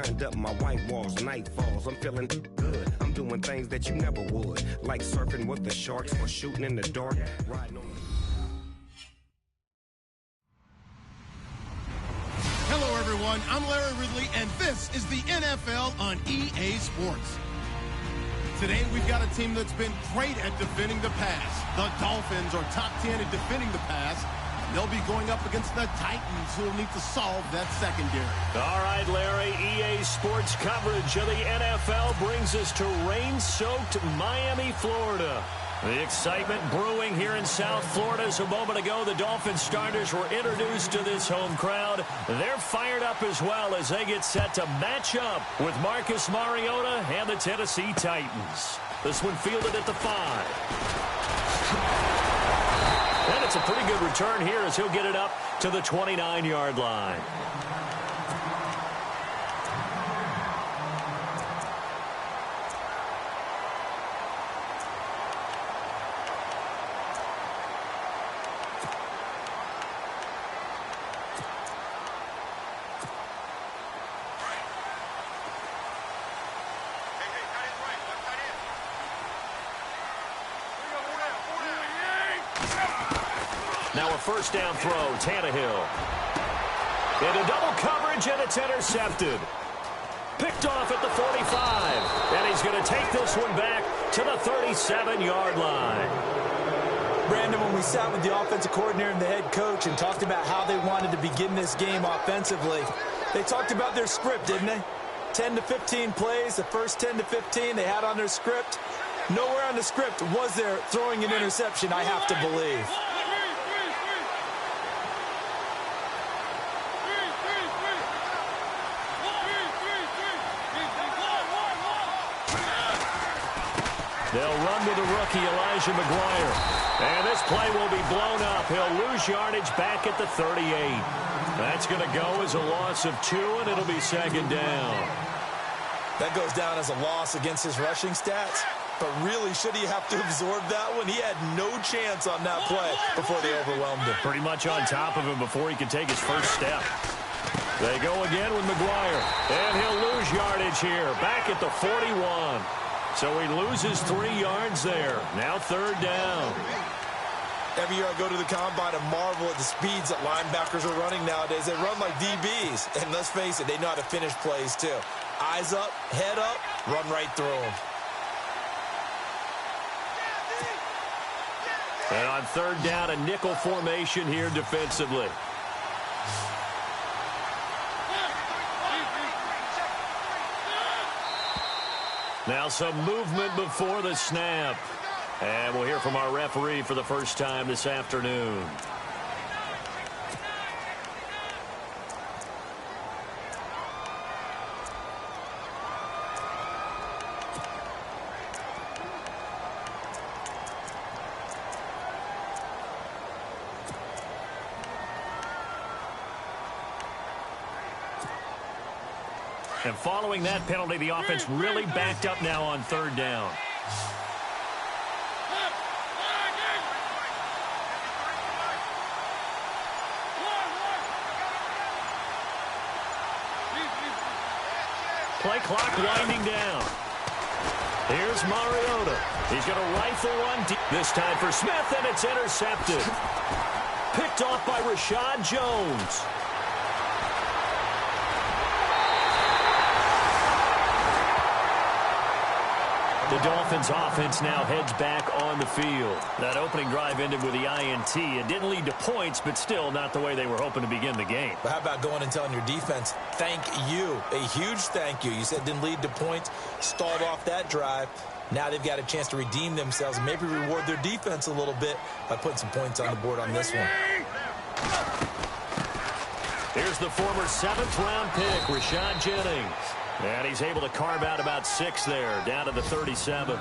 turned up my white walls, night falls. I'm feeling good. I'm doing things that you never would, like surfing with the sharks or shooting in the dark, riding on. Hello, everyone. I'm Larry Ridley, and this is the NFL on EA Sports. Today, we've got a team that's been great at defending the pass. The Dolphins are top 10 at defending the pass. They'll be going up against the Titans, who will need to solve that secondary. All right, Larry, EA Sports coverage of the NFL brings us to rain-soaked Miami, Florida. The excitement brewing here in South Florida. As a moment ago, the Dolphins starters were introduced to this home crowd. They're fired up as well as they get set to match up with Marcus Mariota and the Tennessee Titans. This one fielded at the 5. And it's a pretty good return here as he'll get it up to the 29-yard line. Now a first down throw, Tannehill. Into double coverage, and it's intercepted. Picked off at the 45. And he's going to take this one back to the 37-yard line. Brandon, when we sat with the offensive coordinator and the head coach and talked about how they wanted to begin this game offensively, they talked about their script, didn't they? 10 to 15 plays, the first 10 to 15 they had on their script. Nowhere on the script was there throwing an interception, I have to believe. They'll run with the rookie, Elijah McGuire. And this play will be blown up. He'll lose yardage back at the 38. That's going to go as a loss of 2, and it'll be second down. That goes down as a loss against his rushing stats. But really, should he have to absorb that one? He had no chance on that play before they overwhelmed him. Pretty much on top of him before he could take his first step. They go again with McGuire. And he'll lose yardage here, back at the 41. So he loses 3 yards there. Now third down. Every year I go to the combine and marvel at the speeds that linebackers are running nowadays. They run like DBs. And let's face it, they know how to finish plays too. Eyes up, head up, run right through them. And on third down, a nickel formation here defensively. Now some movement before the snap. And we'll hear from our referee for the first time this afternoon. And following that penalty, the offense really backed up now on third down. Play clock winding down. Here's Mariota. He's going to rifle one deep. This time for Smith, and it's intercepted. Picked off by Rashad Jones. The Dolphins offense now heads back on the field. That opening drive ended with the INT. It didn't lead to points, but still not the way they were hoping to begin the game. But how about going and telling your defense, thank you, a huge thank you. You said it didn't lead to points, stalled off that drive. Now they've got a chance to redeem themselves and maybe reward their defense a little bit by putting some points on the board on this one. Here's the former 7th-round pick, Rashad Jennings. And he's able to carve out about 6 there, down to the 37.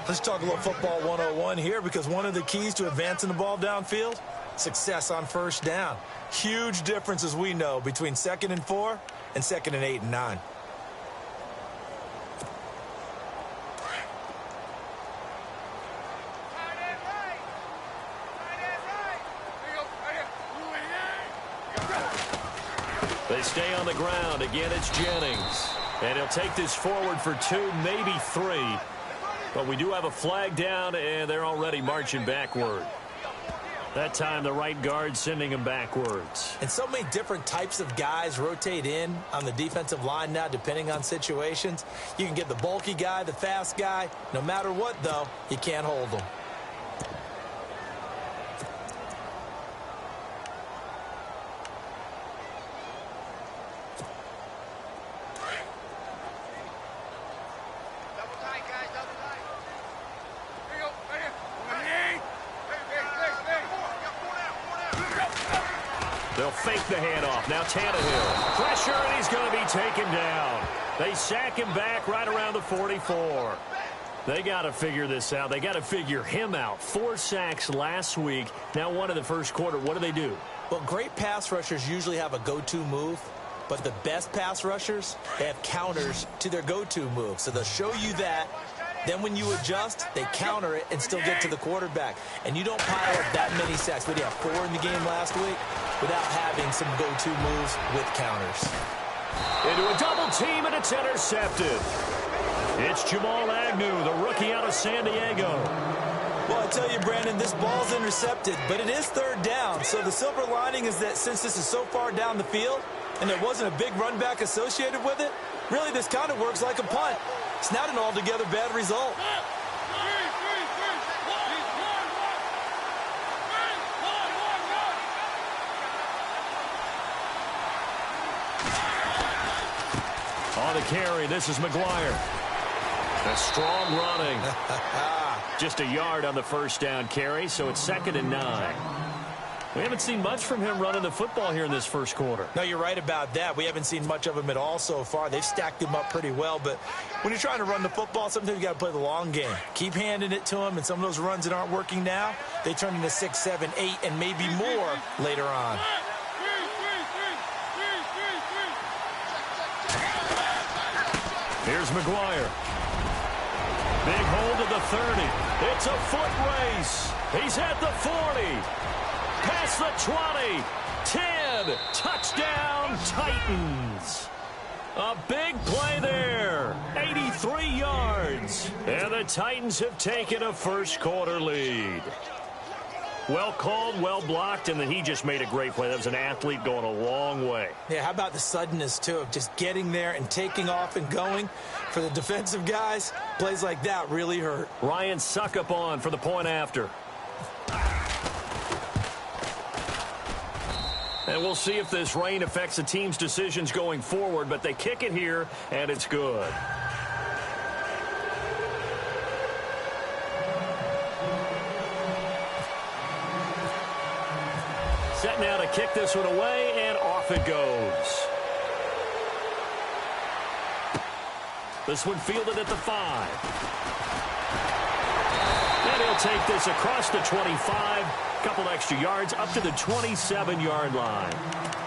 Let's talk a little football 101 here, because one of the keys to advancing the ball downfield, success on first down. Huge difference, as we know, between 2nd and 4 and 2nd and 8 and 9. They stay on the ground. Again, it's Jennings. And he'll take this forward for 2, maybe 3. But we do have a flag down, and they're already marching backward. That time, the right guard sending him backwards. And so many different types of guys rotate in on the defensive line now, depending on situations. You can get the bulky guy, the fast guy. No matter what, though, you can't hold them. They'll fake the handoff. Now Tannehill. Pressure, and he's going to be taken down. They sack him back right around the 44. They got to figure this out. They got to figure him out. 4 sacks last week. Now 1 in the first quarter. What do? Well, great pass rushers usually have a go-to move. But the best pass rushers, they have counters to their go-to move. So they'll show you that. Then when you adjust, they counter it and still get to the quarterback. And you don't pile up that many sacks. But you have 4 in the game last week without having some go-to moves with counters. Into a double team, and it's intercepted. It's Jamal Agnew, the rookie out of San Diego. Well, I tell you, Brandon, this ball's intercepted, but it is 3rd down. So the silver lining is that since this is so far down the field and there wasn't a big run back associated with it, really this kind of works like a punt. It's not an altogether bad result. On the carry, this is McGuire. A strong running. Just a yard on the first down carry, so it's 2nd and 9. We haven't seen much from him running the football here in this first quarter. No, you're right about that. We haven't seen much of him at all so far. They've stacked him up pretty well, but when you're trying to run the football, sometimes you got to play the long game. Keep handing it to him, and some of those runs that aren't working now, they turn into 6, 7, 8, and maybe more later on. Here's McGuire. Big hold of the 30. It's a foot race. He's at the 40. Past the 20. 10. Touchdown, Titans. A big play there. 83 yards. And the Titans have taken a first quarter lead. Well called, well blocked, and then he just made a great play. That was an athlete going a long way. Yeah, how about the suddenness, too, of just getting there and taking off and going? For the defensive guys, plays like that really hurt. Ryan Suckup on for the point after. And we'll see if this rain affects the team's decisions going forward, but they kick it here, and it's good. Set now to kick this one away, and off it goes. This one fielded at the 5. And he'll take this across the 25. Couple extra yards up to the 27-yard line.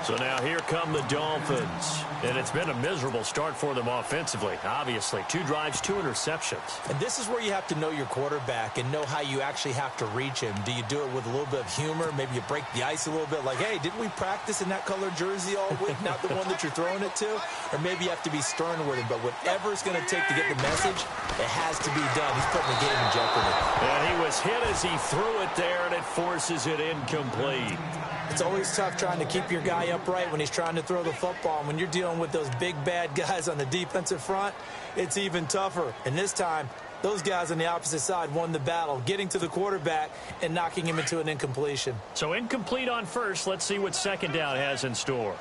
So now here come the Dolphins. And it's been a miserable start for them offensively, obviously. 2 drives, 2 interceptions. And this is where you have to know your quarterback and know how you actually have to reach him. Do you do it with a little bit of humor? Maybe you break the ice a little bit like, hey, didn't we practice in that colored jersey all week, not the one that you're throwing it to? Or maybe you have to be stern with him. But whatever it's going to take to get the message, it has to be done. He's putting the game in jeopardy. And he was hit as he threw it there, and it forces it incomplete. It's always tough trying to keep your guy upright when he's trying to throw the football. And when you're dealing with those big, bad guys on the defensive front, it's even tougher. And this time, those guys on the opposite side won the battle, getting to the quarterback and knocking him into an incompletion. So incomplete on first. Let's see what 2nd down has in store.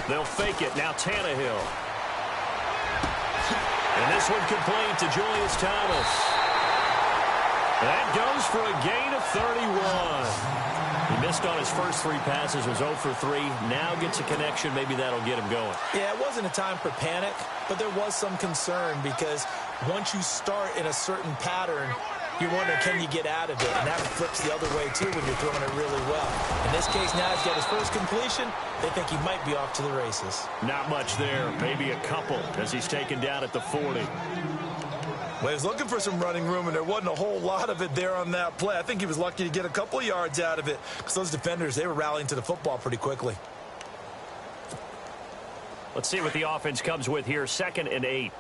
They'll fake it. Now Tannehill. And this one complete to Julius Thomas. That goes for a gain of 31. He missed on his first 3 passes, was 0 for 3. Now gets a connection. Maybe that'll get him going. Yeah, it wasn't a time for panic, but there was some concern because once you start in a certain pattern, you wonder, can you get out of it? And that flips the other way, too, when you're throwing it really well. In this case, now he's got his first completion. They think he might be off to the races. Not much there. Maybe a couple as he's taken down at the 40. Well, he was looking for some running room, and there wasn't a whole lot of it there on that play. I think he was lucky to get a couple of yards out of it because those defenders, they were rallying to the football pretty quickly. Let's see what the offense comes with here. 2nd and 8.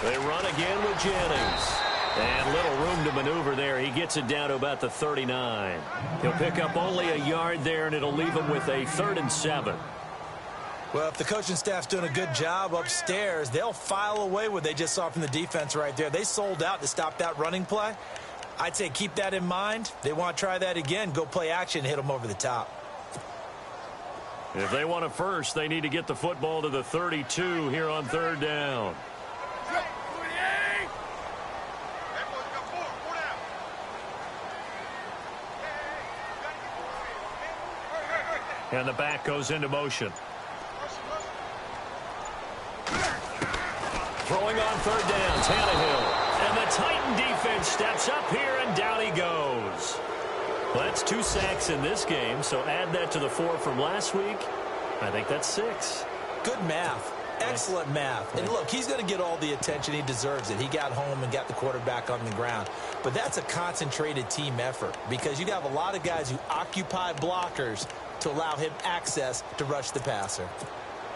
They run again with Jennings. And little room to maneuver there. He gets it down to about the 39. He'll pick up only a yard there, and it'll leave him with a 3rd and 7. Well, if the coaching staff's doing a good job upstairs, they'll file away what they just saw from the defense right there. They sold out to stop that running play. I'd say keep that in mind. They want to try that again. Go play action, hit them over the top. If they want a first, they need to get the football to the 32 here on 3rd down. And the back goes into motion. Throwing on 3rd down, Tannehill. And the Titan defense steps up here, and down he goes. Well, that's 2 sacks in this game, so add that to the 4 from last week. I think that's 6. Good math. Excellent math. And look, he's going to get all the attention. He deserves it. He got home and got the quarterback on the ground. But that's a concentrated team effort because you have a lot of guys who occupy blockers to allow him access to rush the passer.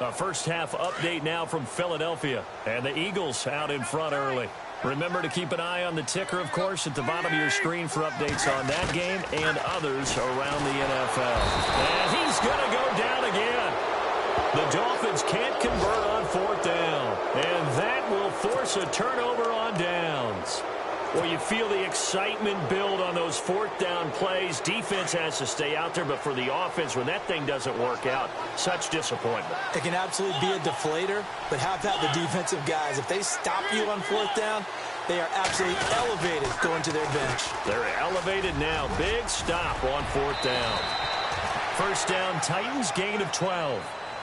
A first half update now from Philadelphia. And the Eagles out in front early. Remember to keep an eye on the ticker, of course, at the bottom of your screen for updates on that game and others around the NFL. And he's going to go down again. The Dolphins can't convert on 4th down. And that will force a turnover on downs. Well, you feel the excitement build on those 4th down plays. Defense has to stay out there, but for the offense, when that thing doesn't work out, such disappointment. It can absolutely be a deflator, but how about the defensive guys? If they stop you on 4th down, they are absolutely elevated going to their bench. They're elevated now. Big stop on 4th down. 1st down, Titans, gain of 12.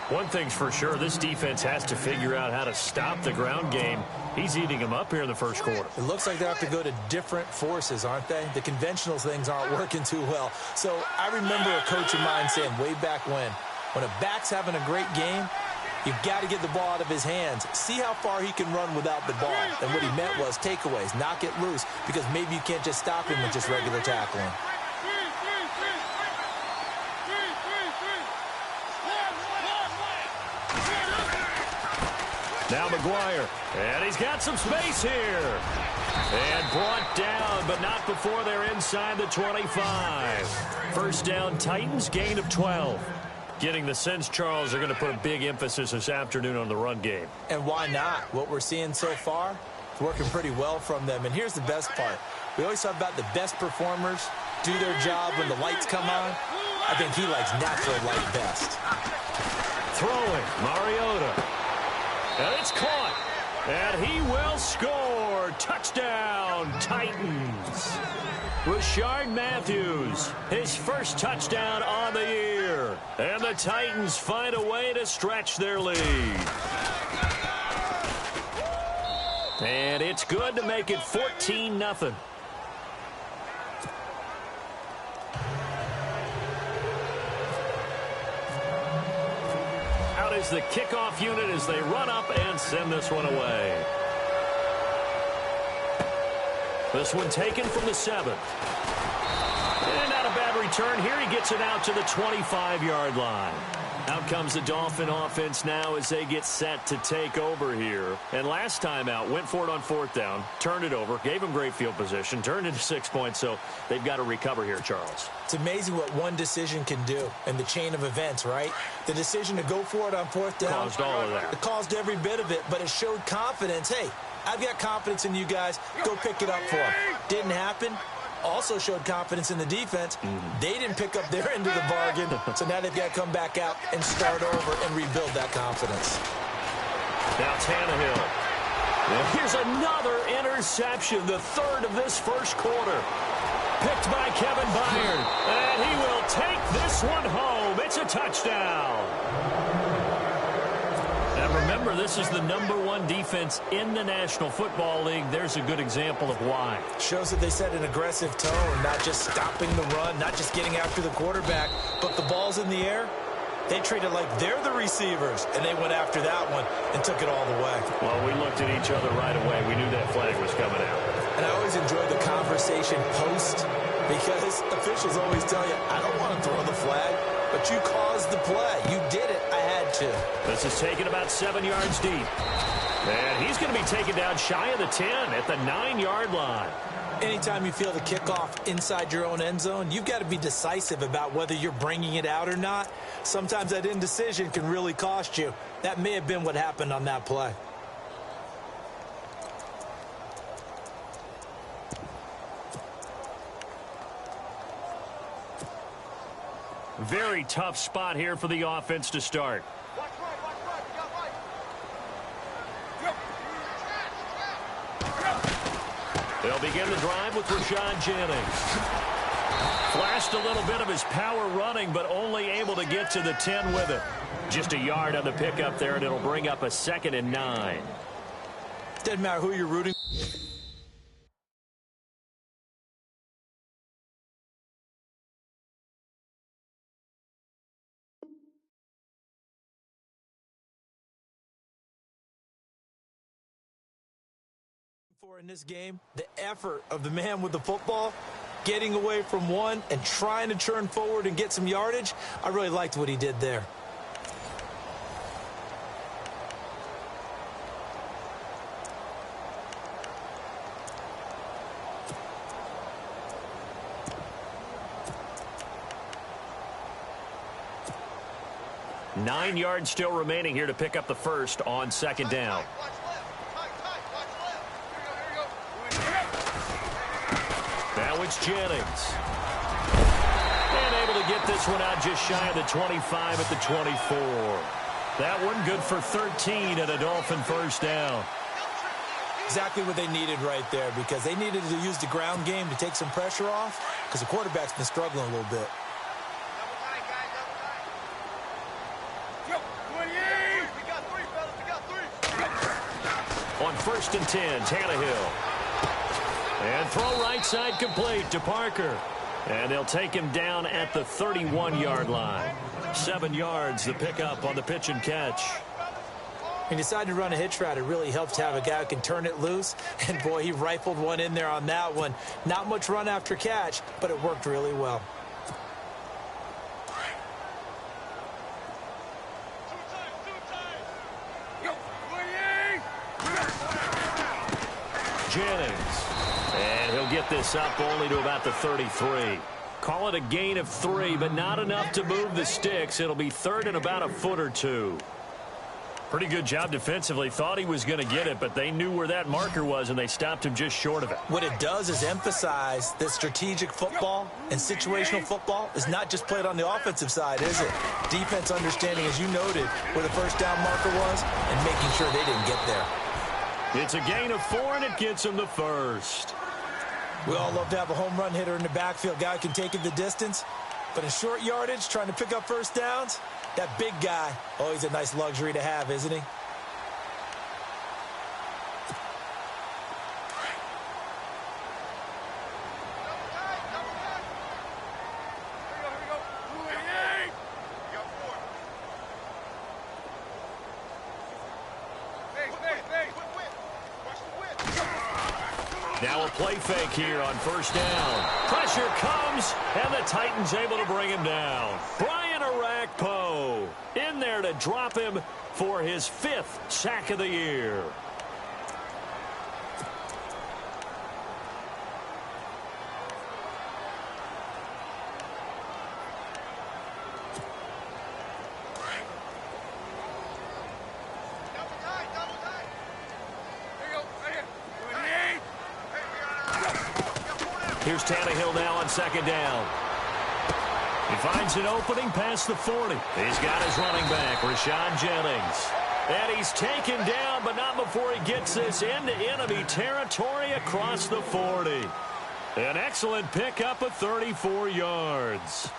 One thing's for sure, this defense has to figure out how to stop the ground game. He's eating them up here in the first quarter. It looks like they have to go to different forces, aren't they? The conventional things aren't working too well. So I remember a coach of mine saying way back when a back's having a great game, you've got to get the ball out of his hands. See how far he can run without the ball. And what he meant was takeaways, knock it loose, because maybe you can't just stop him with just regular tackling. Now McGuire, and he's got some space here. And brought down, but not before they're inside the 25. 1st down, Titans, gain of 12. Getting the sense, Charles, are going to put a big emphasis this afternoon on the run game. And why not? What we're seeing so far, it's working pretty well from them. And here's the best part. We always talk about the best performers do their job when the lights come on. I think he likes natural light best. Throwing, Mariota. And it's caught. And he will score. Touchdown, Titans. Rashard Matthews, his first touchdown on the year. And the Titans find a way to stretch their lead. And it's good to make it 14-0. Out is the kickoff unit as they run up and send this one away. This one taken from the 7. And not a bad return here. He gets it out to the 25-yard line. Out comes the Dolphin offense now as they get set to take over here. And last time out, went for it on 4th down, turned it over, gave him great field position, turned it to 6 points, so they've got to recover here, Charles. It's amazing what one decision can do in the chain of events, right? The decision to go for it on 4th down caused all of that. It caused every bit of it, but it showed confidence. Hey, I've got confidence in you guys. Go pick it up for them. Didn't happen. Also showed confidence in the defense. They didn't pick up their end of the bargain, so now they've got to come back out and start over and rebuild that confidence. Now Tannehill. And here's another interception, the 3rd of this first quarter. Picked by Kevin Byard. And he will take this one home. It's a touchdown. And remember, this is the #1 defense in the National Football League. There's a good example of why. Shows that they set an aggressive tone, not just stopping the run, not just getting after the quarterback, but the ball's in the air. They treated like they're the receivers, and they went after that one and took it all the way. Well, we looked at each other right away. We knew that flag was coming out. And I always enjoy the conversation post because officials always tell you, I don't want to throw the flag, but you caused the play. You did it. I had to. This is taken about 7 yards deep. And he's going to be taken down shy of the 10 at the 9-yard line. Anytime you feel the kickoff inside your own end zone, you've got to be decisive about whether you're bringing it out or not. Sometimes that indecision can really cost you. That may have been what happened on that play. Very tough spot here for the offense to start. They'll begin the drive with Rashad Jennings. Flashed a little bit of his power running, but only able to get to the 10 with it. Just a yard on the pickup there, and it'll bring up a 2nd and 9. Doesn't matter who you're rooting for in this game. The effort of the man with the football, getting away from one and trying to turn forward and get some yardage. I really liked what he did there. Nine yards still remaining here to pick up the first on 2nd down. Now it's Jennings. And able to get this one out just shy of the 25 at the 24. That one good for 13 and a Dolphin first down. Exactly what they needed right there, because they needed to use the ground game to take some pressure off, because the quarterback's been struggling a little bit. On 1st and 10, Tannehill. And throw right side complete to Parker. And they'll take him down at the 31-yard line. 7 yards, the pickup on the pitch and catch. He decided to run a hitch route. It really helps to have a guy who can turn it loose. And, boy, he rifled one in there on that one. Not much run after catch, but it worked really well. Jennings. And he'll get this up only to about the 33. Call it a gain of 3, but not enough to move the sticks. It'll be 3rd and about a foot or 2. Pretty good job defensively. Thought he was going to get it, but they knew where that marker was, and they stopped him just short of it. What it does is emphasize that strategic football and situational football is not just played on the offensive side, is it? Defense understanding, as you noted, where the first down marker was and making sure they didn't get there. It's a gain of 4, and it gets him the first. We all love to have a home run hitter in the backfield. Guy can take it the distance. But in short yardage, trying to pick up first downs, that big guy, always a nice luxury to have, isn't he? Now a play fake here on 1st down. Pressure comes, and the Titans able to bring him down. Brian Arakpo in there to drop him for his 5th sack of the year. Here's Tannehill now on 2nd down. He finds an opening past the 40. He's got his running back, Rashad Jennings. And he's taken down, but not before he gets this into enemy territory across the 40. An excellent pickup of 34 yards.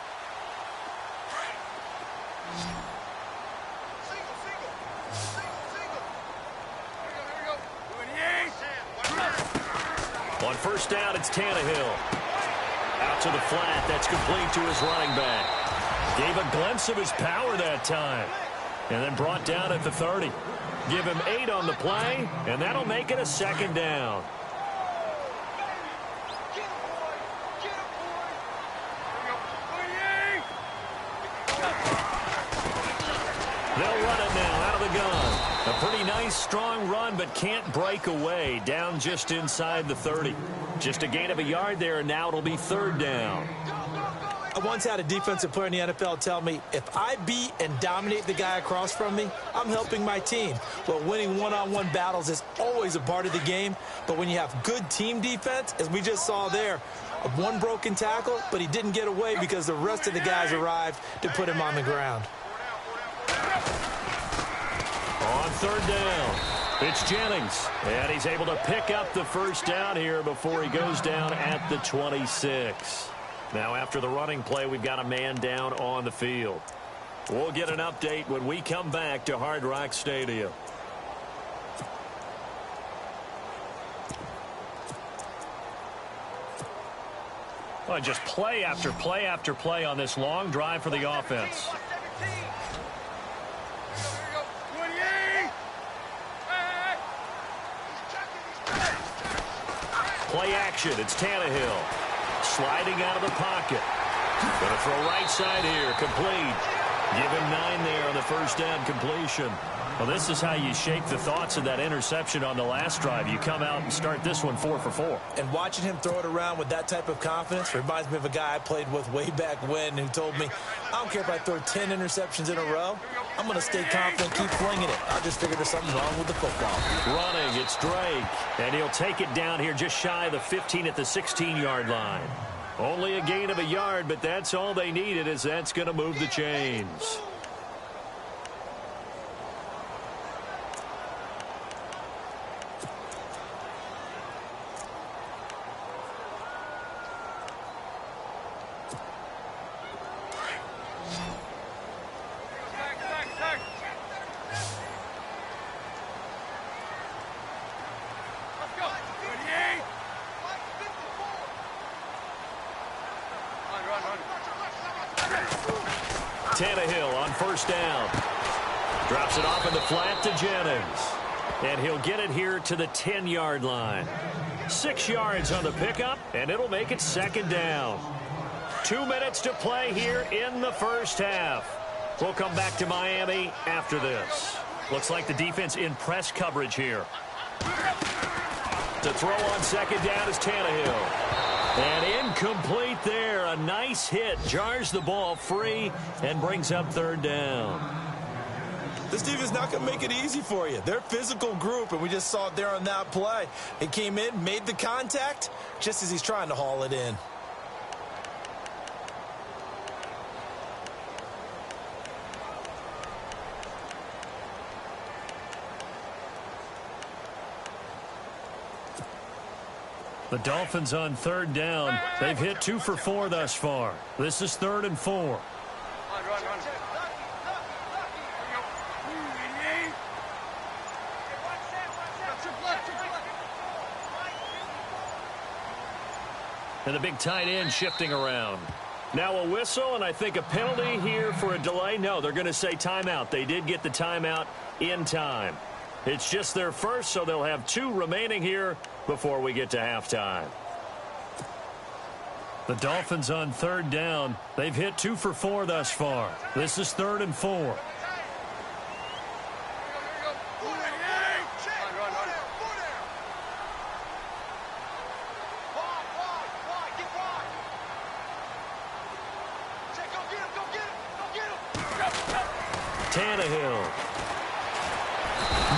On 1st down, it's Tannehill. Out to the flat. That's complete to his running back. Gave a glimpse of his power that time. And then brought down at the 30. Give him 8 on the play, and that'll make it a second down. They'll run it now out of the gun. A pretty nice, strong run, but can't break away. Down just inside the 30. Just a gain of a yard there, and now it'll be third down. I once had a defensive player in the NFL tell me, if I beat and dominate the guy across from me, I'm helping my team. Well, winning one-on-one battles is always a part of the game, but when you have good team defense, as we just saw there, one broken tackle, but he didn't get away because the rest of the guys arrived to put him on the ground. On third down, it's Jennings, and he's able to pick up the first down here before he goes down at the 26. Now, after the running play, we've got a man down on the field. We'll get an update when we come back to Hard Rock Stadium. Well, just play after play after play on this long drive for the offense. Play action. It's Tannehill. Sliding out of the pocket. Going to throw right side here. Complete. Give him 9 there on the first down completion. Well, this is how you shake the thoughts of that interception on the last drive. You come out and start this one 4 for 4. And watching him throw it around with that type of confidence reminds me of a guy I played with way back when who told me, I don't care if I throw 10 interceptions in a row. I'm going to stay confident, keep flinging it. I just figured there's something wrong with the football. Running, it's Drake. And he'll take it down here just shy of the 15 at the 16-yard line. Only a gain of a yard, but that's all they needed, as that's going to move the chains. Tannehill on first down. Drops it off in the flat to Jennings. And he'll get it here to the 10-yard line. 6 yards on the pickup, and it'll make it second down. 2 minutes to play here in the first half. We'll come back to Miami after this. Looks like the defense in press coverage here. To throw on second down is Tannehill. And incomplete there. A nice hit. Jars the ball free and brings up third down. This defense is not going to make it easy for you. They're a physical group, and we just saw it there on that play. He came in, made the contact, just as he's trying to haul it in. The Dolphins on third down. They've hit 2 for 4 thus far. This is 3rd and 4. And the big tight end shifting around. Now a whistle, and I think a penalty here for a delay. No, they're going to say timeout. They did get the timeout in time. It's just their first, so they'll have 2 remaining here before we get to halftime. The Dolphins on third down. They've hit 2 for 4 thus far. This is 3rd and 4. Tannehill.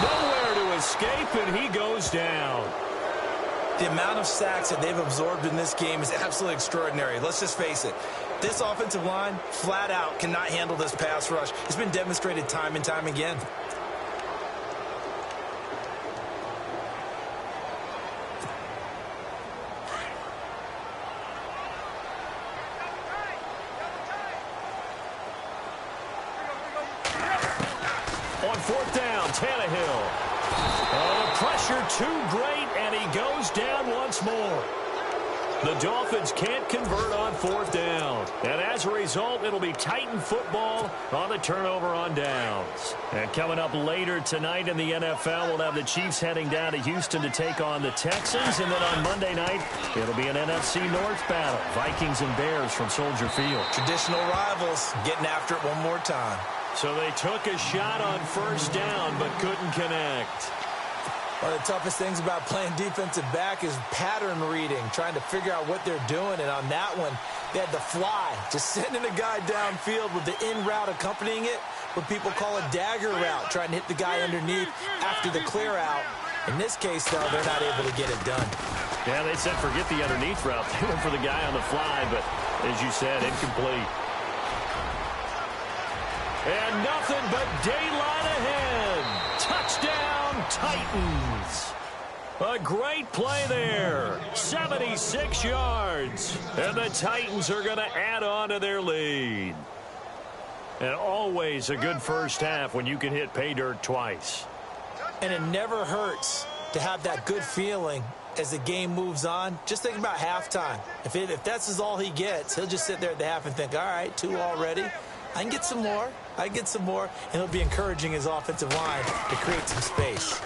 Nowhere to escape, and he goes down. The amount of sacks that they've absorbed in this game is absolutely extraordinary. Let's just face it. This offensive line, flat out, cannot handle this pass rush. It's been demonstrated time and time again. On fourth down, Tannehill. Oh, the pressure too great, and he goes down once more. The Dolphins can't convert on 4th down. And as a result, it'll be Titan football on the turnover on downs. And coming up later tonight in the NFL, we'll have the Chiefs heading down to Houston to take on the Texans. And then on Monday night, it'll be an NFC North battle. Vikings and Bears from Soldier Field. Traditional rivals getting after it one more time. So they took a shot on 1st down but couldn't connect. One of the toughest things about playing defensive back is pattern reading, trying to figure out what they're doing. And on that one, they had the fly, just sending a guy downfield with the in route accompanying it, what people call a dagger route, trying to hit the guy underneath after the clear out. In this case, though, they're not able to get it done. Yeah, they said forget the underneath route. They went for the guy on the fly, but as you said, incomplete. And nothing but daylight ahead. Touchdown, Titans. A great play there. 76 yards. And the Titans are going to add on to their lead. And always a good first half when you can hit pay dirt twice. And it never hurts to have that good feeling as the game moves on. Just think about halftime. If that's all he gets, he'll just sit there at the half and think, all right, 2 already. I can get some more. I can get some more. And he'll be encouraging his offensive line to create some space.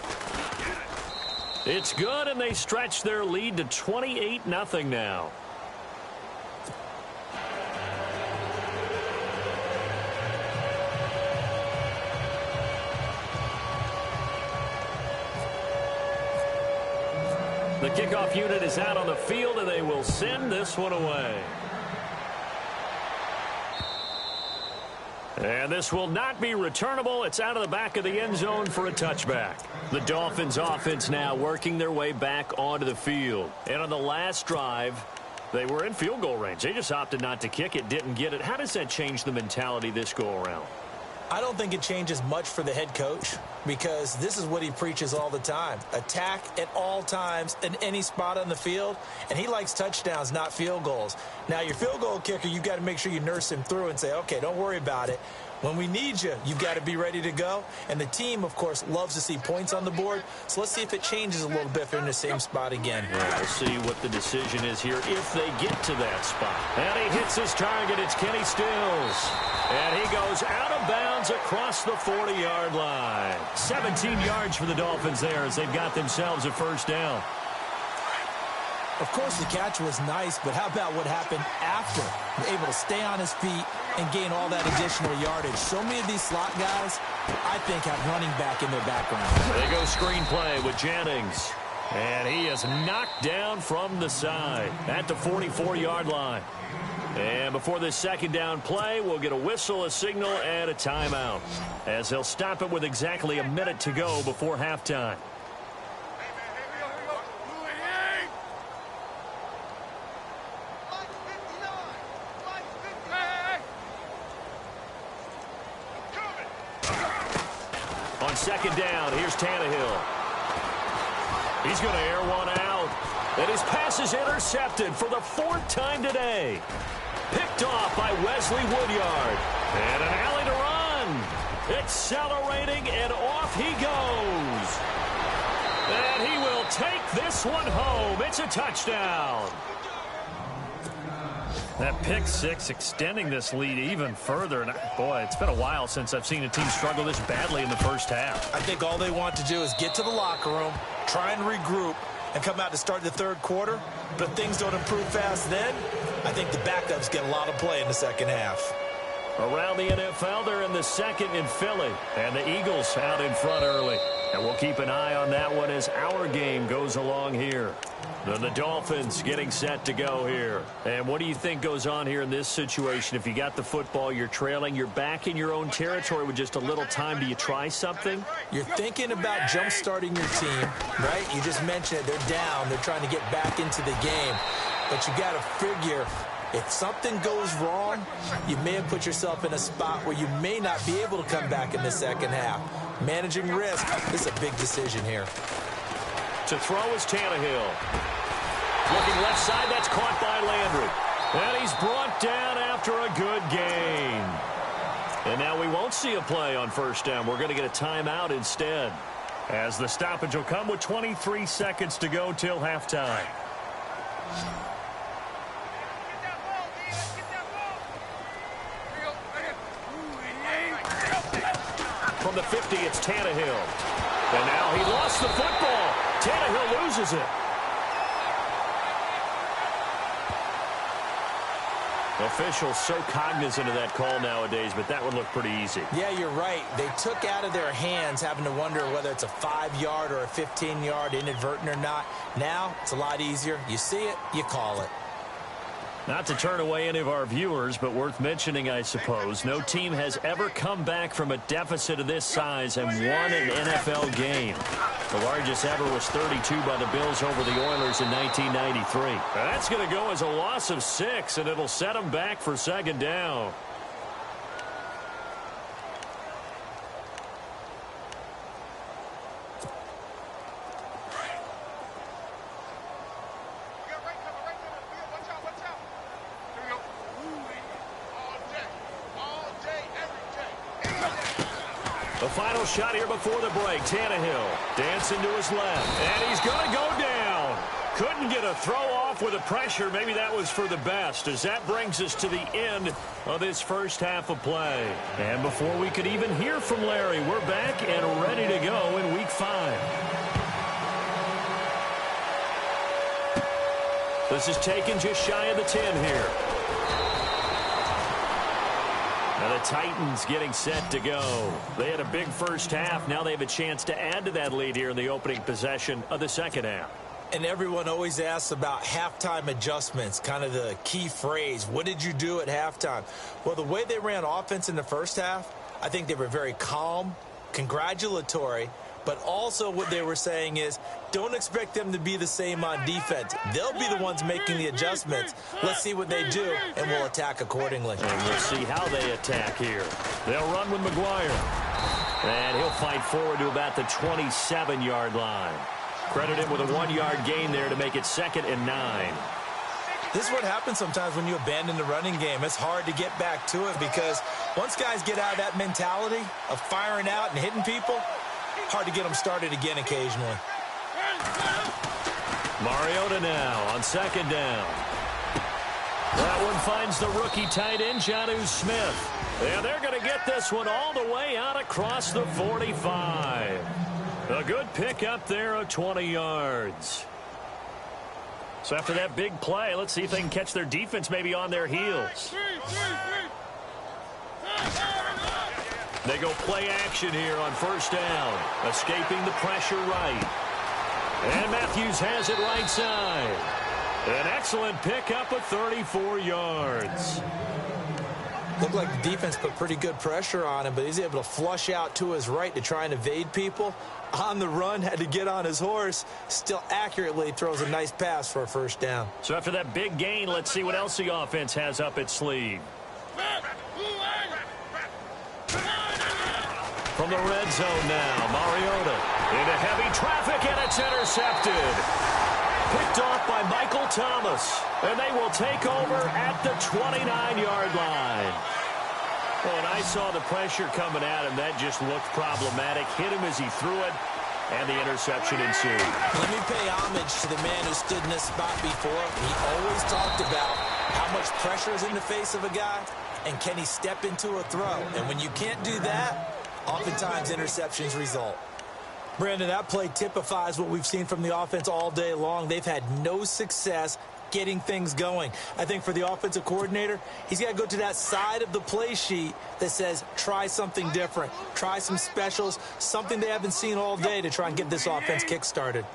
It's good, and they stretch their lead to 28-0 now. The kickoff unit is out on the field, and they will send this one away. And this will not be returnable. It's out of the back of the end zone for a touchback. The Dolphins offense now working their way back onto the field. And on the last drive, they were in field goal range. They just opted not to kick it, didn't get it. How does that change the mentality this go-around? I don't think it changes much for the head coach because this is what he preaches all the time. Attack at all times in any spot on the field, and he likes touchdowns, not field goals. Now, your field goal kicker, you've got to make sure you nurse him through and say, okay, don't worry about it. When we need you, you've got to be ready to go. And the team, of course, loves to see points on the board. So let's see if it changes a little bit if they're in the same spot again. Yeah, we'll see what the decision is here if they get to that spot. And he hits his target. It's Kenny Stills. And he goes out of bounds across the 40-yard line. 17 yards for the Dolphins there as they've got themselves a first down. Of course, the catch was nice, but how about what happened after? Able to stay on his feet and gain all that additional yardage. So many of these slot guys, I think, have running back in their background. They go screenplay with Jennings. And he is knocked down from the side at the 44-yard line. And before this second down play, we'll get a whistle, a signal, and a timeout, as they'll stop it with exactly a minute to go before halftime. On second down, here's Tannehill. He's going to air one out. And his pass is intercepted for the 4th time today. Picked off by Wesley Woodyard. And an alley to run. Accelerating, and off he goes. And he will take this one home. It's a touchdown. That pick six extending this lead even further. And boy, it's been a while since I've seen a team struggle this badly in the first half. I think all they want to do is get to the locker room, try and regroup, and come out to start the third quarter. But if things don't improve fast then, I think the backups get a lot of play in the second half. Around the NFL, they're in the second in Philly. And the Eagles out in front early. And we'll keep an eye on that one as our game goes along here. The Dolphins getting set to go here. And what do you think goes on here in this situation? If you got the football, you're trailing, you're back in your own territory with just a little time. Do you try something? You're thinking about jump-starting your team, right? You just mentioned it. They're down. They're trying to get back into the game. But you got to figure, if something goes wrong, you may have put yourself in a spot where you may not be able to come back in the second half. Managing risk, this is a big decision here. To throw is Tannehill. Looking left side, that's caught by Landry. And he's brought down after a good gain. And now we won't see a play on first down. We're going to get a timeout instead, as the stoppage will come with 23 seconds to go till halftime. from the 50, it's Tannehill. And now he lost the football. Tannehill loses it. Officials so cognizant of that call nowadays, but that would look pretty easy. Yeah, you're right. They took out of their hands having to wonder whether it's a 5-yard or a 15-yard, inadvertent or not. Now, it's a lot easier. You see it, you call it. Not to turn away any of our viewers, but worth mentioning, I suppose, no team has ever come back from a deficit of this size and won an NFL game. The largest ever was 32 by the Bills over the Oilers in 1993. That's going to go as a loss of 6, and it'll set them back for second down. The final shot here before the break. Tannehill dancing to his left, and he's going to go down. Couldn't get a throw off with the pressure. Maybe that was for the best, as that brings us to the end of this first half of play. And before we could even hear from Larry, we're back and ready to go in Week 5. This is taken just shy of the 10 here. Now the Titans getting set to go. They had a big first half. Now they have a chance to add to that lead here in the opening possession of the second half. And everyone always asks about halftime adjustments, kind of the key phrase. What did you do at halftime? Well, the way they ran offense in the first half, I think they were very calm, congratulatory, but also what they were saying is don't expect them to be the same on defense. They'll be the ones making the adjustments. Let's see what they do, and we'll attack accordingly. And we'll see how they attack here. They'll run with McGuire. And he'll fight forward to about the 27-yard line. Credit him with a 1-yard gain there to make it 2nd and 9. This is what happens sometimes when you abandon the running game. It's hard to get back to it because once guys get out of that mentality of firing out and hitting people, hard to get them started again occasionally. Mariota now on 2nd down. That one finds the rookie tight end, Jonnu Smith. And they're going to get this one all the way out across the 45. A good pick up there of 20 yards. So after that big play, let's see if they can catch their defense maybe on their heels. They go play action here on 1st down. Escaping the pressure right. And Matthews has it right side. An excellent pickup of 34 yards. Looked like the defense put pretty good pressure on him, but he's able to flush out to his right to try and evade people. On the run, had to get on his horse. Still accurately throws a nice pass for a 1st down. So after that big gain, let's see what else the offense has up its sleeve. From the red zone now, Mariota into heavy traffic, and it's intercepted. Picked off by Michael Thomas, and they will take over at the 29-yard line. When I saw the pressure coming at him, that just looked problematic. Hit him as he threw it, and the interception ensued. Let me pay homage to the man who stood in this spot before. He always talked about how much pressure is in the face of a guy, and can he step into a throw. And when you can't do that, oftentimes interceptions result. Brandon, that play typifies what we've seen from the offense all day long. They've had no success getting things going. I think for the offensive coordinator, he's got to go to that side of the play sheet that says try something different, try some specials, something they haven't seen all day to try and get this offense kick-started.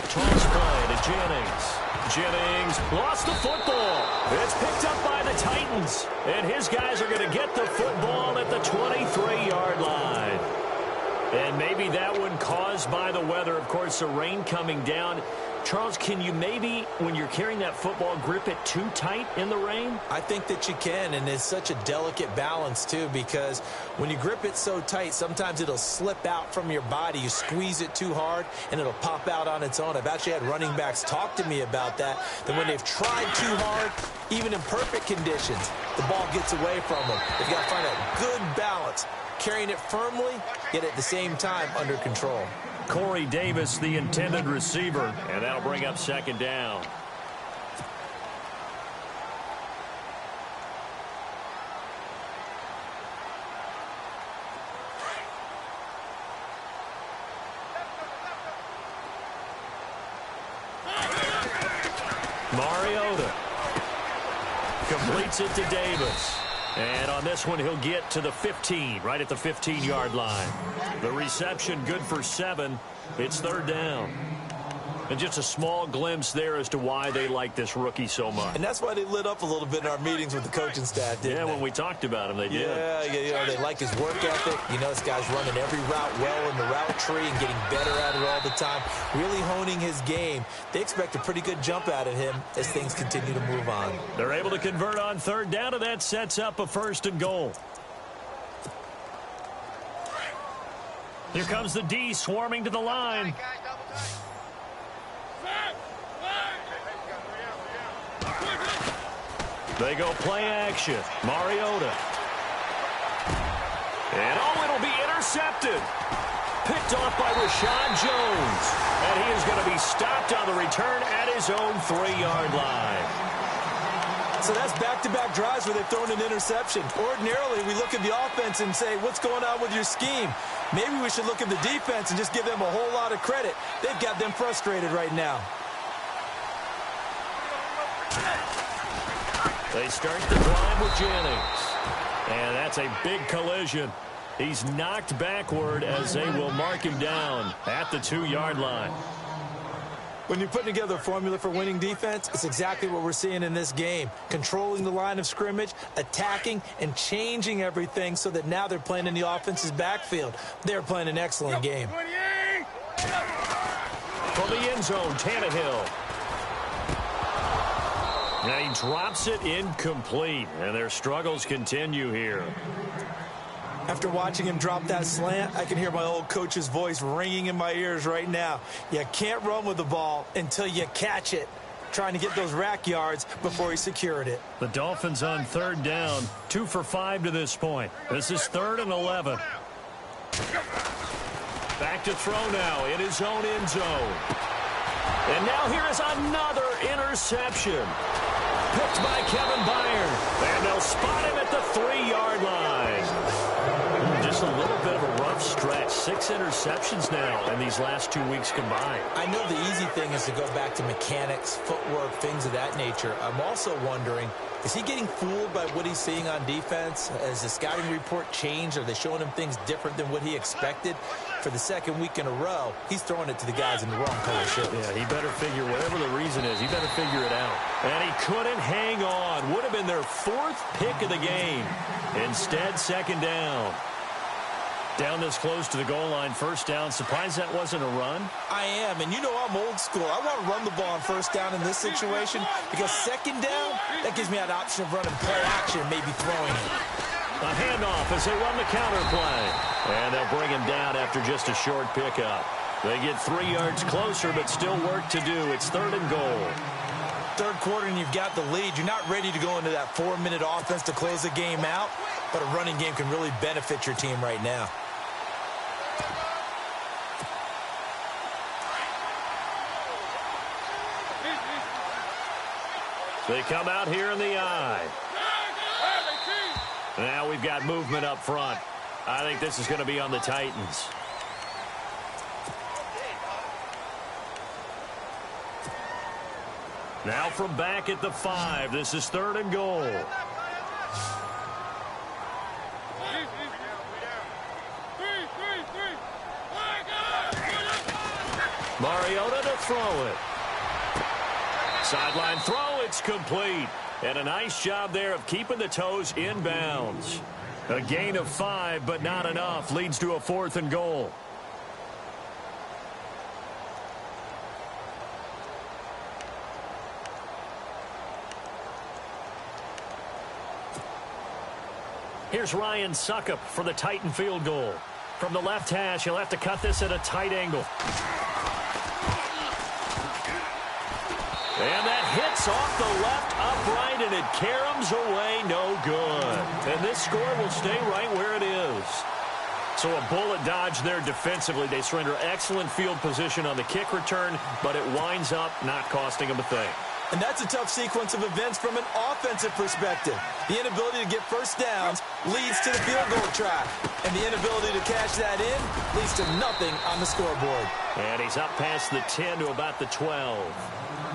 Toss play to Jennings. Jennings lost the football. It's picked up by the Titans. And his guys are going to get the football at the 23-yard line. And maybe that one caused by the weather. Of course, the rain coming down. Charles, can you maybe, when you're carrying that football, grip it too tight in the rain? I think that you can, and it's such a delicate balance, too, because when you grip it so tight, sometimes it'll slip out from your body. You squeeze it too hard, and it'll pop out on its own. I've actually had running backs talk to me about that when they've tried too hard, even in perfect conditions, the ball gets away from them. They've got to find a good balance, carrying it firmly, yet at the same time under control. Corey Davis, the intended receiver, and that'll bring up 2nd down. Mariota completes it to Davis. And on this one, he'll get to the 15, right at the 15-yard line. The reception good for 7. It's third down. And just a small glimpse there as to why they like this rookie so much. And that's why they lit up a little bit in our meetings with the coaching staff, didn't they? Yeah, when we talked about him, they did. Yeah, they like his work ethic. You know, this guy's running every route well in the route tree and getting better at it all the time, really honing his game. They expect a pretty good jump out of him as things continue to move on. They're able to convert on third down, and that sets up a 1st and goal. Here comes the D swarming to the line. They go play action. Mariota. And it'll be intercepted. Picked off by Rashad Jones. And he is going to be stopped on the return at his own 3-yard line. So that's back-to-back drives where they've thrown an interception. Ordinarily, we look at the offense and say, what's going on with your scheme? Maybe we should look at the defense and just give them a whole lot of credit. They've got them frustrated right now. They start the drive with Jennings. And that's a big collision. He's knocked backward as they will mark him down at the 2-yard line. When you're putting together a formula for winning defense, it's exactly what we're seeing in this game. Controlling the line of scrimmage, attacking, and changing everything so that now they're playing in the offense's backfield. They're playing an excellent game. From the end zone, Tannehill. Now he drops it incomplete, and their struggles continue here. After watching him drop that slant, I can hear my old coach's voice ringing in my ears right now. You can't run with the ball until you catch it. Trying to get those rack yards before he secured it. The Dolphins on third down, 2 for 5 to this point. This is 3rd and 11. Back to throw now in his own end zone. And now here is another interception. Picked by Kevin Byard. And they'll spot him at the 3-yard line. Just a little bit of a rough stretch. 6 interceptions now in these last 2 weeks combined. I know the easy thing is to go back to mechanics, footwork, things of that nature. I'm also wondering, is he getting fooled by what he's seeing on defense? Has the scouting report changed? Are they showing him things different than what he expected? For the 2nd week in a row, he's throwing it to the guys in the wrong color shirts. Yeah, he better figure, whatever the reason is, he better figure it out. And he couldn't hang on. Would have been their 4th pick of the game. Instead, 2nd down. Down this close to the goal line, 1st down. Surprised that wasn't a run? I am, and you know I'm old school. I want to run the ball on 1st down in this situation because 2nd down, that gives me that option of running play action, maybe throwing it. A handoff as they run the counter play. And they'll bring him down after just a short pickup. They get 3 yards closer, but still work to do. It's 3rd and goal. 3rd quarter and you've got the lead. You're not ready to go into that 4-minute offense to close the game out, but a running game can really benefit your team right now. They come out here in the eye. Now we've got movement up front. I think this is going to be on the Titans. Now from back at the 5, this is 3rd and goal. Mariota to throw it. Sideline throw, it's complete. And a nice job there of keeping the toes in bounds. A gain of 5, but not enough. Leads to a 4th and goal. Here's Ryan Suckup for the Titan field goal. From the left hash, he'll have to cut this at a tight angle. And that hits off the left upright, and it caroms away, no good. And this score will stay right where it is. So a bullet dodge there defensively. They surrender excellent field position on the kick return, but it winds up not costing them a thing. And that's a tough sequence of events from an offensive perspective. The inability to get 1st downs leads to the field goal try. And the inability to cash that in leads to nothing on the scoreboard. And he's up past the 10 to about the 12.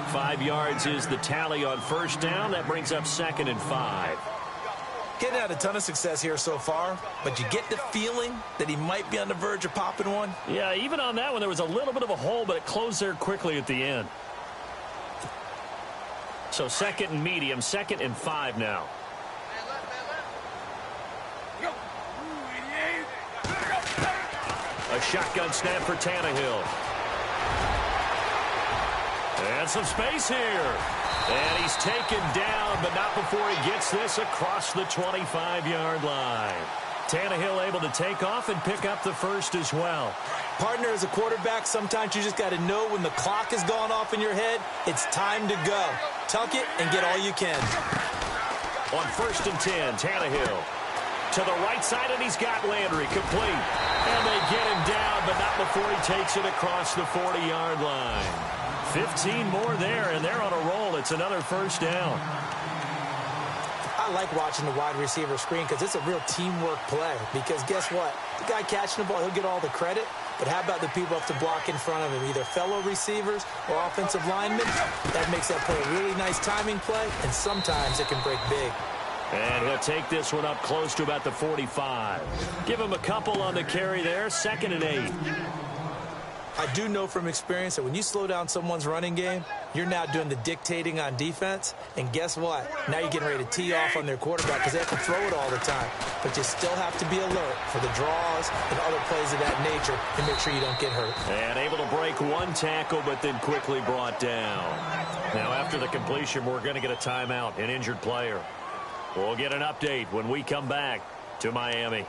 5 yards is the tally on first down. That brings up 2nd and 5. Getting had a ton of success here so far, but you get the feeling that he might be on the verge of popping one. Yeah, even on that one, there was a little bit of a hole, but it closed there quickly at the end. So 2nd and medium, 2nd and 5 now. A shotgun snap for Tannehill. And some space here. And he's taken down, but not before he gets this across the 25-yard line. Tannehill able to take off and pick up the first as well. Partner, as a quarterback, sometimes you just got to know when the clock has gone off in your head, it's time to go. Tuck it and get all you can. On 1st and 10, Tannehill to the right side, and he's got Landry complete. And they get him down, but not before he takes it across the 40-yard line. 15 more there, and they're on a roll. It's another first down. I like watching the wide receiver screen because it's a real teamwork play. Because guess what? The guy catching the ball, he'll get all the credit. But how about the people have to block in front of him, either fellow receivers or offensive linemen? That makes that play a really nice timing play, and sometimes it can break big. And he'll take this one up close to about the 45. Give him a couple on the carry there, 2nd and 8. I do know from experience that when you slow down someone's running game, you're now doing the dictating on defense. And guess what? Now you're getting ready to tee off on their quarterback because they have to throw it all the time. But you still have to be alert for the draws and other plays of that nature to make sure you don't get hurt. And able to break one tackle, but then quickly brought down. Now, after the completion, we're going to get a timeout, an injured player. We'll get an update when we come back to Miami.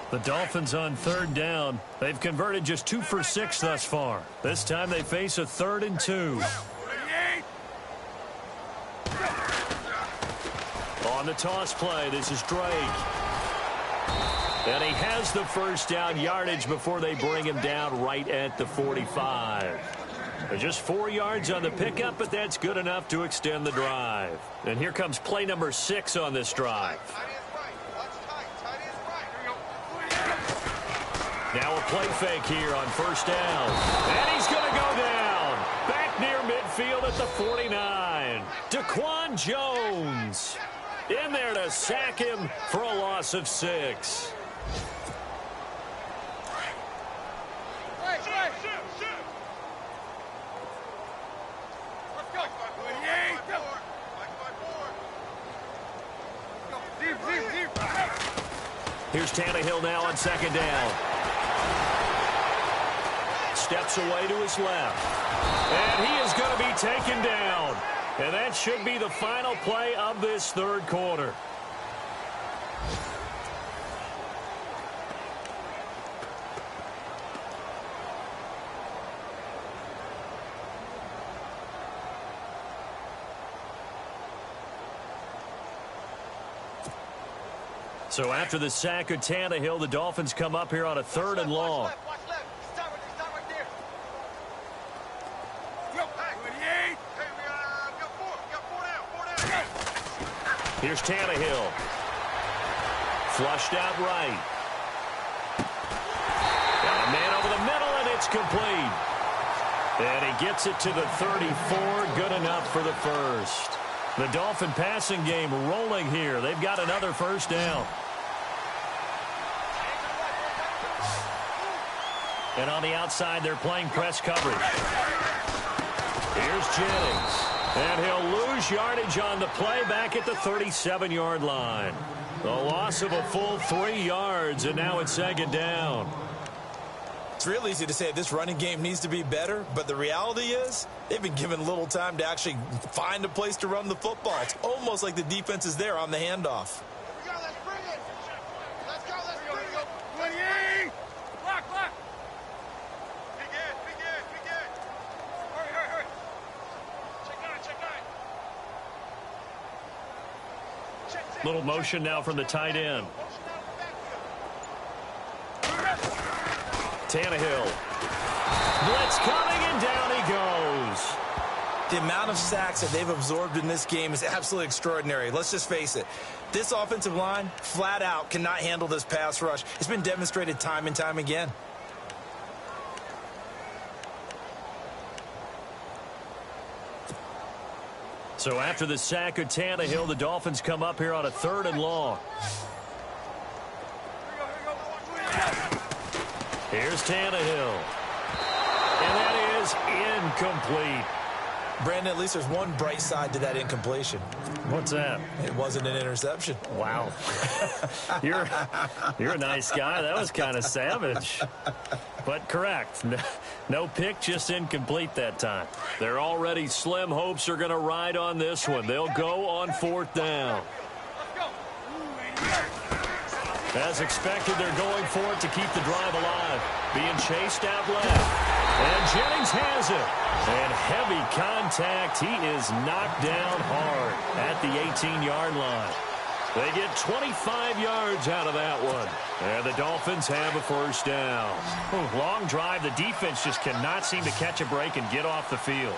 The Dolphins on 3rd down. They've converted just 2 for 6 thus far. This time they face a 3rd and 2. On the toss play, this is Drake. And he has the first down yardage before they bring him down right at the 45. Just 4 yards on the pickup, but that's good enough to extend the drive. And here comes play number 6 on this drive. Now a play fake here on first down. And he's going to go down. Back near midfield at the 49. Daquan Jones in there to sack him for a loss of 6. Here's Tannehill now on 2nd down. Steps away to his left. And he is going to be taken down. And that should be the final play of this 3rd quarter. So after the sack of Tannehill, the Dolphins come up here on a 3rd and long. Here's Tannehill. Flushed out right. Got a man over the middle, and it's complete. And he gets it to the 34. Good enough for the first. The Dolphin passing game rolling here. They've got another first down. And on the outside, they're playing press coverage. Here's Jennings. And he'll lose yardage on the play back at the 37-yard line. The loss of a full 3 yards, and now it's 2nd down. It's real easy to say this running game needs to be better, but the reality is they've been given little time to actually find a place to run the football. It's almost like the defense is there on the handoff. Little motion now from the tight end. Tannehill. Blitz coming, and down he goes. The amount of sacks that they've absorbed in this game is absolutely extraordinary. Let's just face it. This offensive line, flat out, cannot handle this pass rush. It's been demonstrated time and time again. So after the sack of Tannehill, the Dolphins come up here on a 3rd and long. Here's Tannehill. And that is incomplete. Brandon, at least there's one bright side to that incompletion. What's that? It wasn't an interception. Wow. You're a nice guy. That was kind of savage. But correct. No pick, just incomplete that time. Their already slim hopes are going to ride on this one. They'll go on 4th down. As expected, they're going for it to keep the drive alive. Being chased out left. And Jennings has it. And heavy contact. He is knocked down hard at the 18-yard line. They get 25 yards out of that one. And the Dolphins have a 1st down. Long drive. The defense just cannot seem to catch a break and get off the field.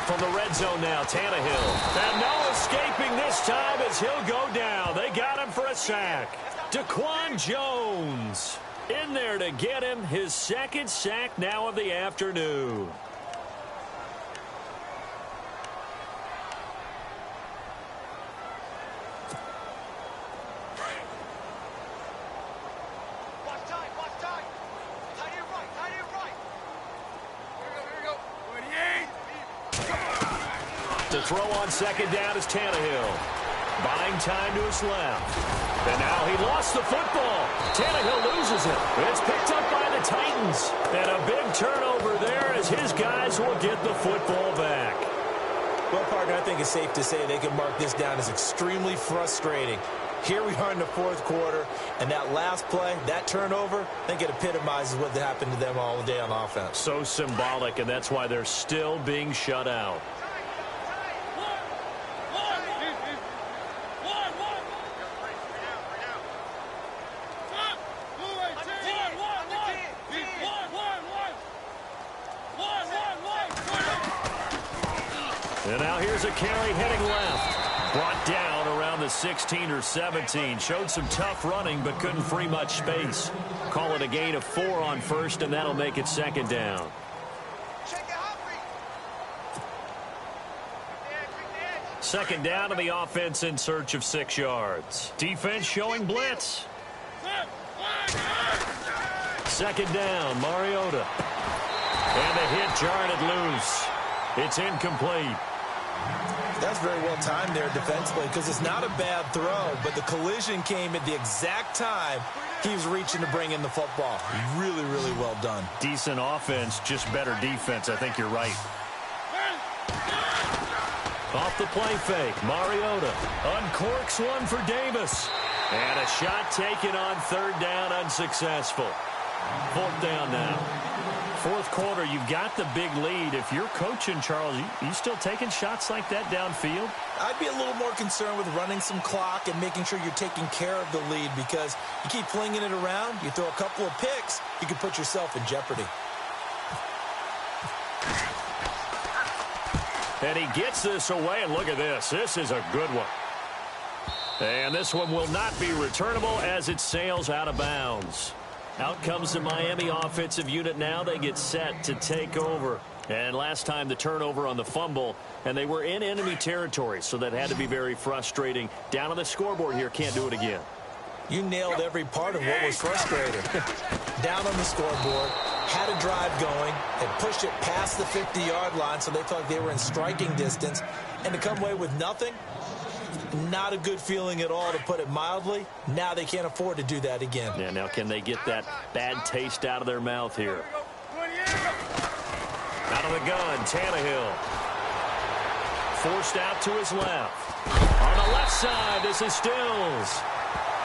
From the red zone now, Tannehill. And no escaping this time as he'll go down. They got him for a sack. Daquan Jones in there to get him his 2nd sack now of the afternoon. To throw on 2nd down is Tannehill. Buying time to his left. And now he lost the football. Tannehill loses it. It's picked up by the Titans. And a big turnover there as his guys will get the football back. Well, partner, I think it's safe to say they can mark this down as extremely frustrating. Here we are in the 4th quarter, and that last play, that turnover, I think it epitomizes what happened to them all day on offense. So symbolic, and that's why they're still being shut out. And now here's a carry heading left. Brought down around the 16 or 17. Showed some tough running, but couldn't free much space. Call it a gain of 4 on 1st, and that'll make it 2nd down. Second down to the offense in search of 6 yards. Defense showing blitz. 2nd down, Mariota. And the hit jarred it loose. It's incomplete. That's very well timed there defensively because it's not a bad throw, but the collision came at the exact time he was reaching to bring in the football. Really, really well done. Decent offense, just better defense. I think you're right. Off the play fake, Mariota uncorks one for Davis. And a shot taken on 3rd down, unsuccessful. 4th down now. 4th quarter, you've got the big lead. If you're coaching, Charles, you still taking shots like that downfield? I'd be a little more concerned with running some clock and making sure you're taking care of the lead because you keep flinging it around, you throw a couple of picks, you can put yourself in jeopardy. And he gets this away, and look at this. This is a good one. And this one will not be returnable as it sails out of bounds. Out comes the Miami offensive unit now. They get set to take over. And last time the turnover on the fumble, and they were in enemy territory, so that had to be very frustrating. Down on the scoreboard here, can't do it again. You nailed every part of what was frustrating. Down on the scoreboard, had a drive going, had pushed it past the 50-yard line, so they thought they were in striking distance, and to come away with nothing, not a good feeling at all, to put it mildly. Now they can't afford to do that again. Yeah, now can they get that bad taste out of their mouth here? Out of the gun, Tannehill. Forced out to his left. On the left side, this is Stills.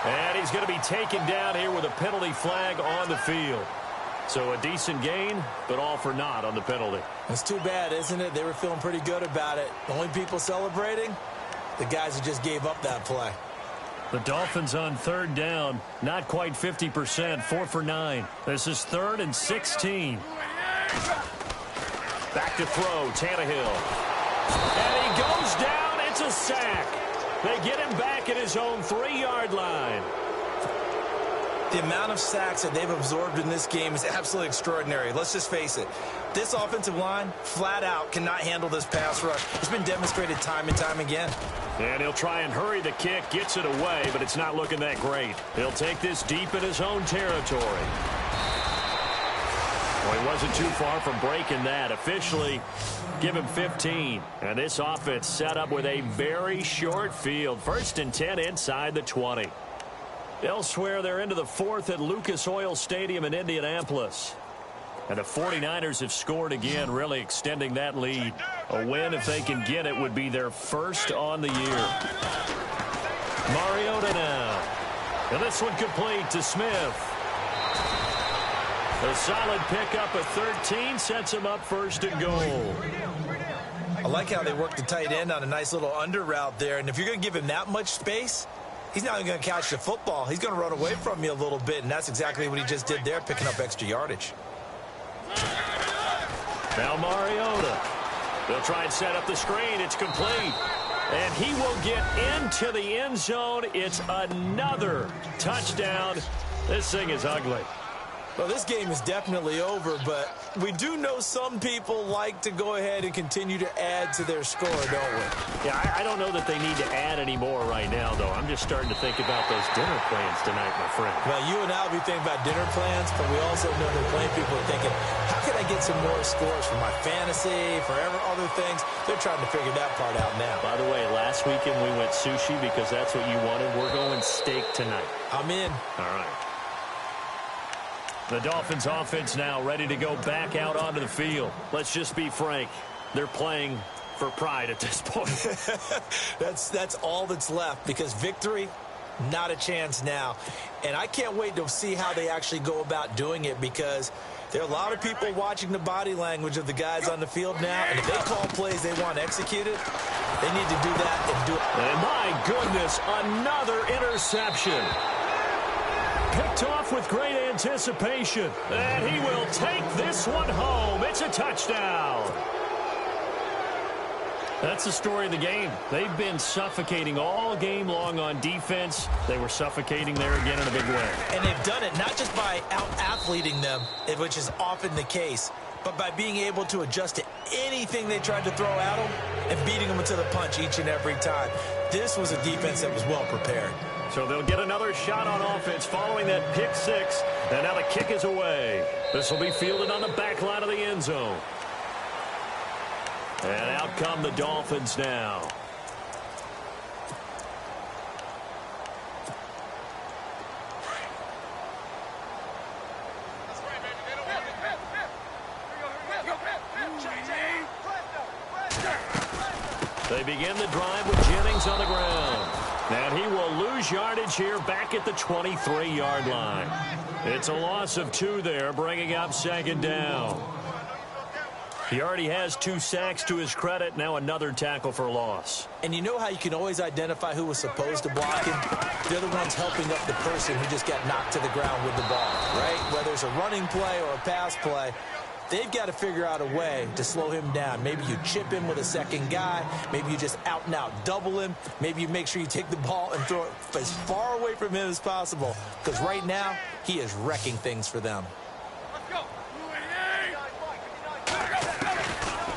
And he's going to be taken down here with a penalty flag on the field. So a decent gain, but all for naught on the penalty. It's too bad, isn't it? They were feeling pretty good about it. The only people celebrating, the guys who just gave up that play. The Dolphins on third down, not quite 50%, 4 for 9. This is 3rd and 16. Back to throw, Tannehill. And he goes down, it's a sack. They get him back at his own 3-yard line. The amount of sacks that they've absorbed in this game is absolutely extraordinary. Let's just face it. This offensive line, flat out, cannot handle this pass rush. It's been demonstrated time and time again. And he'll try and hurry the kick, gets it away, but it's not looking that great. He'll take this deep in his own territory. Well, he wasn't too far from breaking that. Officially, give him 15. And this offense set up with a very short field. 1st and 10 inside the 20. Elsewhere, they're into the 4th at Lucas Oil Stadium in Indianapolis. And the 49ers have scored again, really extending that lead. A win, if they can get it, would be their first on the year. Mariota now. And this one complete to Smith. A solid pickup of 13 sets him up 1st and goal. I like how they work the tight end on a nice little under route there. And if you're going to give him that much space, he's not even going to catch the football. He's going to run away from you a little bit, and that's exactly what he just did there, picking up extra yardage. Now Mariota. They'll try and set up the screen. It's complete. And he will get into the end zone. It's another touchdown. This thing is ugly. Well, this game is definitely over, but we do know some people like to go ahead and continue to add to their score, don't we? Yeah, I don't know that they need to add any more right now, though. I'm just starting to think about those dinner plans tonight, my friend. Well, you and I will be thinking about dinner plans, but we also know that plenty of people are thinking, how can I get some more scores for my fantasy, for other things? They're trying to figure that part out now. By the way, last weekend we went sushi because that's what you wanted. We're going steak tonight. I'm in. All right. The Dolphins offense now ready to go back out onto the field. Let's just be frank. They're playing for pride at this point. That's all that's left, because victory, not a chance now. And I can't wait to see how they actually go about doing it, because there are a lot of people watching the body language of the guys on the field now, and if they call plays they want executed, they need to do that and do it. And my goodness, another interception. Picked off with great anticipation. And he will take this one home. It's a touchdown. That's the story of the game. They've been suffocating all game long on defense. They were suffocating there again in a big way. And they've done it not just by out-athleting them, which is often the case, but by being able to adjust to anything they tried to throw at them and beating them to the punch each and every time. This was a defense that was well prepared. So they'll get another shot on offense following that pick six. And now the kick is away. This will be fielded on the back line of the end zone. And out come the Dolphins now. They begin the drive with Jennings on the ground. And he will lose yardage here back at the 23-yard line. It's a loss of 2 there, bringing up 2nd down. He already has 2 sacks to his credit. Now another tackle for loss. And you know how you can always identify who was supposed to block him? They're the ones helping up the person who just got knocked to the ground with the ball, right? Whether it's a running play or a pass play, they've got to figure out a way to slow him down. Maybe you chip him with a second guy. Maybe you just out-and-out double him. Maybe you make sure you take the ball and throw it as far away from him as possible. Because right now, he is wrecking things for them.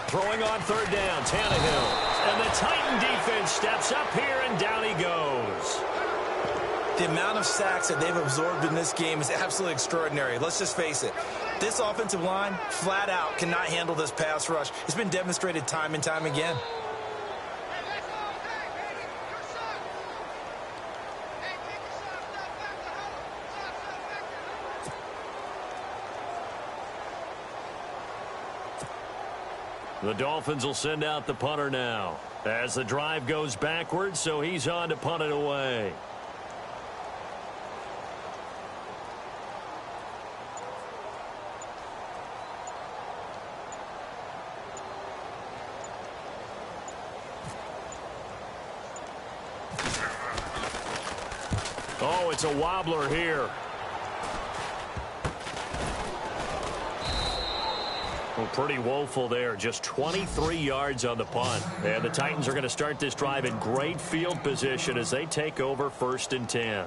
Throwing on 3rd down, Tannehill. And the Titan defense steps up here, and down he goes. The amount of sacks that they've absorbed in this game is absolutely extraordinary. Let's just face it. This offensive line, flat out, cannot handle this pass rush. It's been demonstrated time and time again. The Dolphins will send out the punter now as the drive goes backwards, so he's on to punt it away. Oh, it's a wobbler here. Well, pretty woeful there. Just 23 yards on the punt. And the Titans are going to start this drive in great field position as they take over 1st and 10.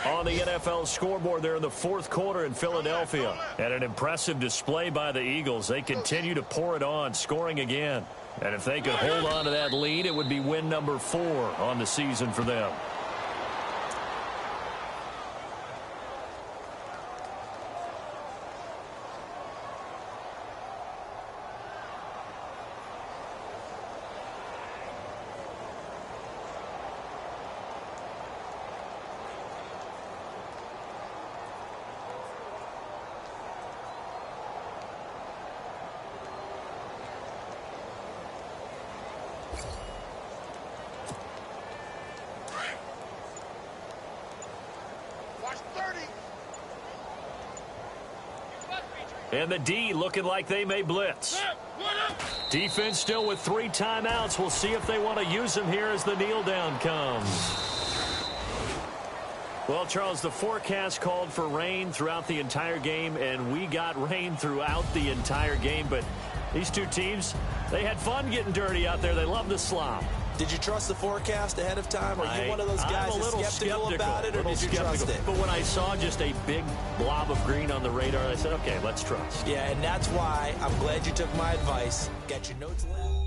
On the NFL scoreboard there in the 4th quarter in Philadelphia. And an impressive display by the Eagles. They continue to pour it on, scoring again. And if they could hold on to that lead, it would be win number 4 on the season for them. And the D looking like they may blitz. Defense still with 3 timeouts. We'll see if they want to use them here as the kneel down comes. Well, Charles, the forecast called for rain throughout the entire game, and we got rain throughout the entire game. But these two teams, they had fun getting dirty out there. They love the slop. Did you trust the forecast ahead of time? Are you one of those guys that's skeptical about it, or did you trust it? But when I saw just a big blob of green on the radar, I said, okay, let's trust. Yeah, and that's why I'm glad you took my advice. Got your notes left.